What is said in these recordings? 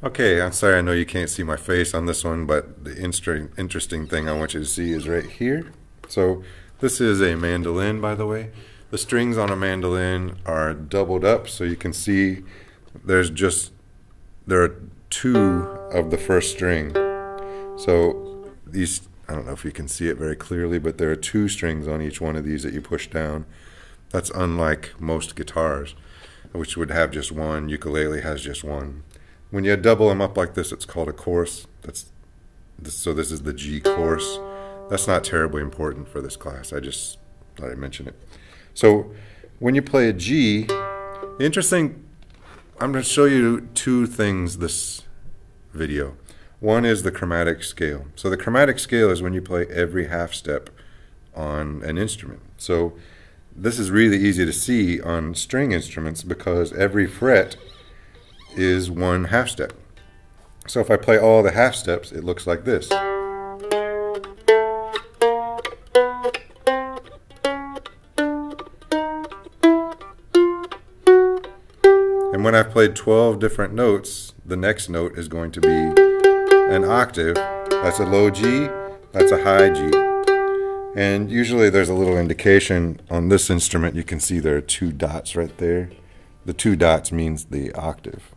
Okay, I'm sorry, I know you can't see my face on this one, but the interesting thing I want you to see is right here. So this is a mandolin, by the way. The strings on a mandolin are doubled up, so you can see there are two of the first string. So these, I don't know if you can see it very clearly, but there are two strings on each one of these that you push down. That's unlike most guitars, which would have just one. Ukulele has just one. When you double them up like this, it's called a course. So this is the G course. That's not terribly important for this class. I just thought I'd mention it. So when you play a G, interesting, I'm going to show you two things this video. One is the chromatic scale. So the chromatic scale is when you play every half step on an instrument. So this is really easy to see on string instruments because every fret is one half step. So if I play all the half steps, it looks like this. And when I've played 12 different notes, the next note is going to be an octave. That's a low G, that's a high G. And usually there's a little indication on this instrument. You can see there are two dots right there. The two dots means the octave.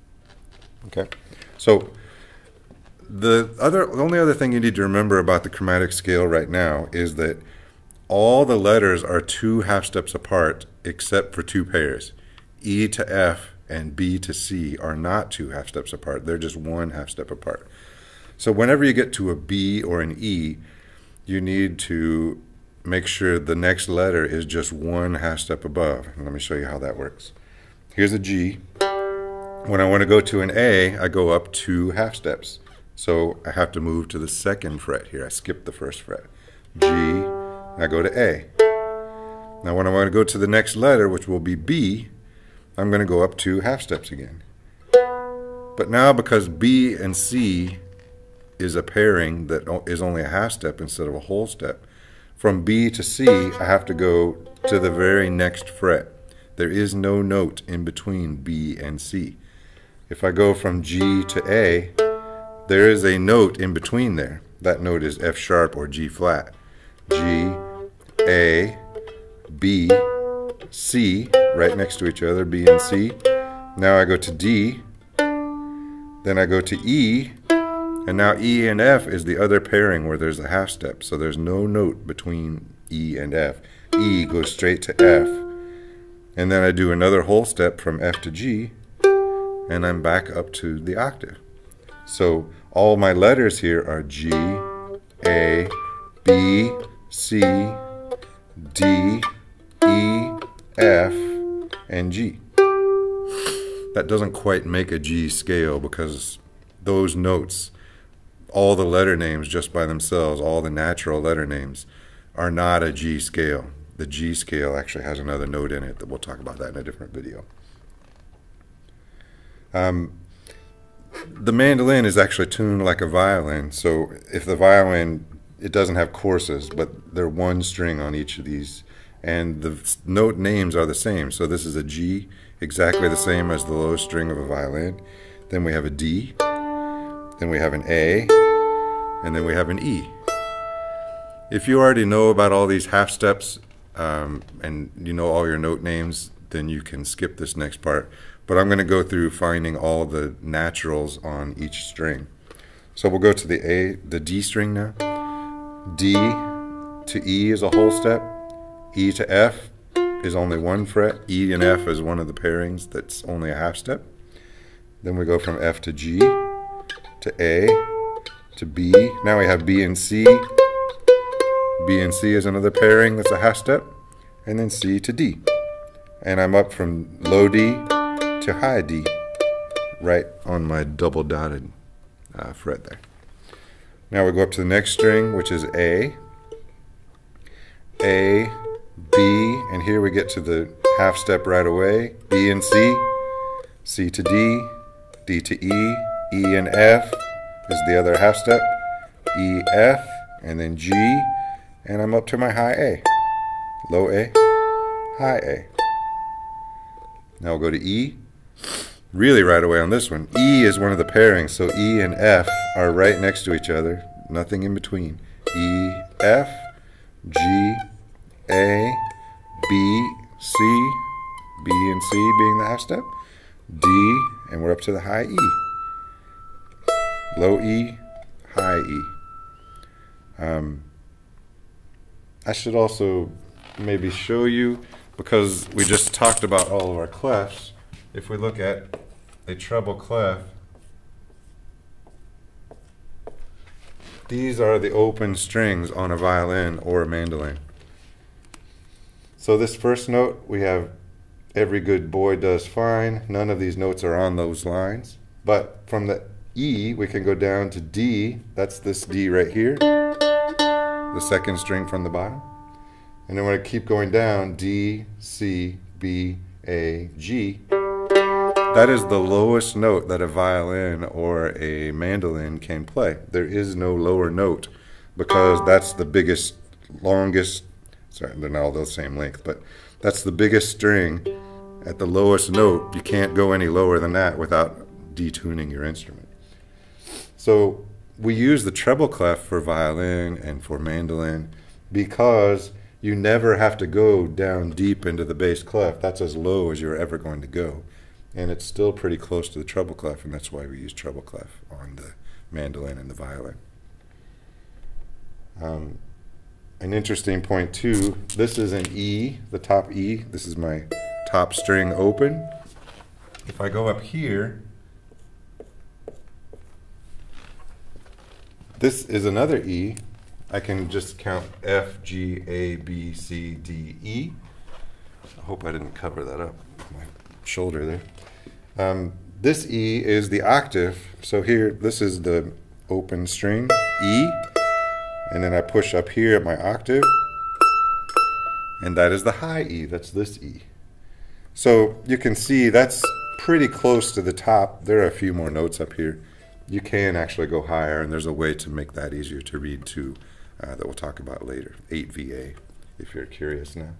Okay, so the only other thing you need to remember about the chromatic scale right now is that all the letters are two half steps apart except for two pairs. E to F and B to C are not two half steps apart. They're just one half step apart. So whenever you get to a B or an E, you need to make sure the next letter is just one half step above. And let me show you how that works. Here's a G. When I want to go to an A, I go up two half steps. So I have to move to the second fret here. I skip the first fret. G, and I go to A. Now when I want to go to the next letter, which will be B, I'm going to go up two half steps again. But now because B and C is a pairing that is only a half step instead of a whole step, from B to C, I have to go to the very next fret. There is no note in between B and C. If I go from G to A, there is a note in between there. That note is F sharp or G flat. G, A, B, C, right next to each other, B and C. Now I go to D, then I go to E, and now E and F is the other pairing where there's a half step. So there's no note between E and F. E goes straight to F. And then I do another whole step from F to G, and I'm back up to the octave. So all my letters here are G, A, B, C, D, E, F, and G. That doesn't quite make a G scale because those notes, all the letter names just by themselves, all the natural letter names, are not a G scale. The G scale actually has another note in it that we'll talk about that in a different video. The mandolin is actually tuned like a violin, so if the violin, it doesn't have courses, but they're one string on each of these, and the note names are the same. So this is a G, exactly the same as the low string of a violin. Then we have a D, then we have an A, and then we have an E. If you already know about all these half steps and you know all your note names, then you can skip this next part. But I'm going to go through finding all the naturals on each string. So we'll go to the D string now. D to E is a whole step. E to F is only one fret. E and F is one of the pairings that's only a half step. Then we go from F to G, to A, to B. Now we have B and C. B and C is another pairing that's a half step. And then C to D. And I'm up from low D to high D, right on my double dotted fret there. Now we go up to the next string, which is A, B, and here we get to the half step right away, B and C, C to D, D to E, E and F is the other half step, E, F, and then G, and I'm up to my high A, low A, high A. Now we'll go to E, really right away on this one. E is one of the pairings, so E and F are right next to each other, nothing in between. E, F, G, A, B, C, B and C being the half step, D, and we're up to the high E. Low E, high E. I should also maybe show you, because we just talked about all of our clefs. If we look at a treble clef, these are the open strings on a violin or a mandolin. So this first note, we have every good boy does fine. None of these notes are on those lines. But from the E, we can go down to D. That's this D right here, the second string from the bottom. And then when I keep going down, D, C, B, A, G. That is the lowest note that a violin or a mandolin can play. There is no lower note, because that's the biggest, longest, sorry, they're not all the same length, but that's the biggest string at the lowest note. You can't go any lower than that without detuning your instrument. So we use the treble clef for violin and for mandolin because you never have to go down deep into the bass clef. That's as low as you're ever going to go. And it's still pretty close to the treble clef, and that's why we use treble clef on the mandolin and the violin. An interesting point too, this is an E, the top E. This is my top string open. If I go up here, this is another E. I can just count F, G, A, B, C, D, E. I hope I didn't cover that up with my shoulder there. This E is the octave. So here, this is the open string, E. And then I push up here at my octave. And that is the high E. That's this E. So you can see that's pretty close to the top. There are a few more notes up here. You can actually go higher, and there's a way to make that easier to read too that we'll talk about later. 8VA, if you're curious now.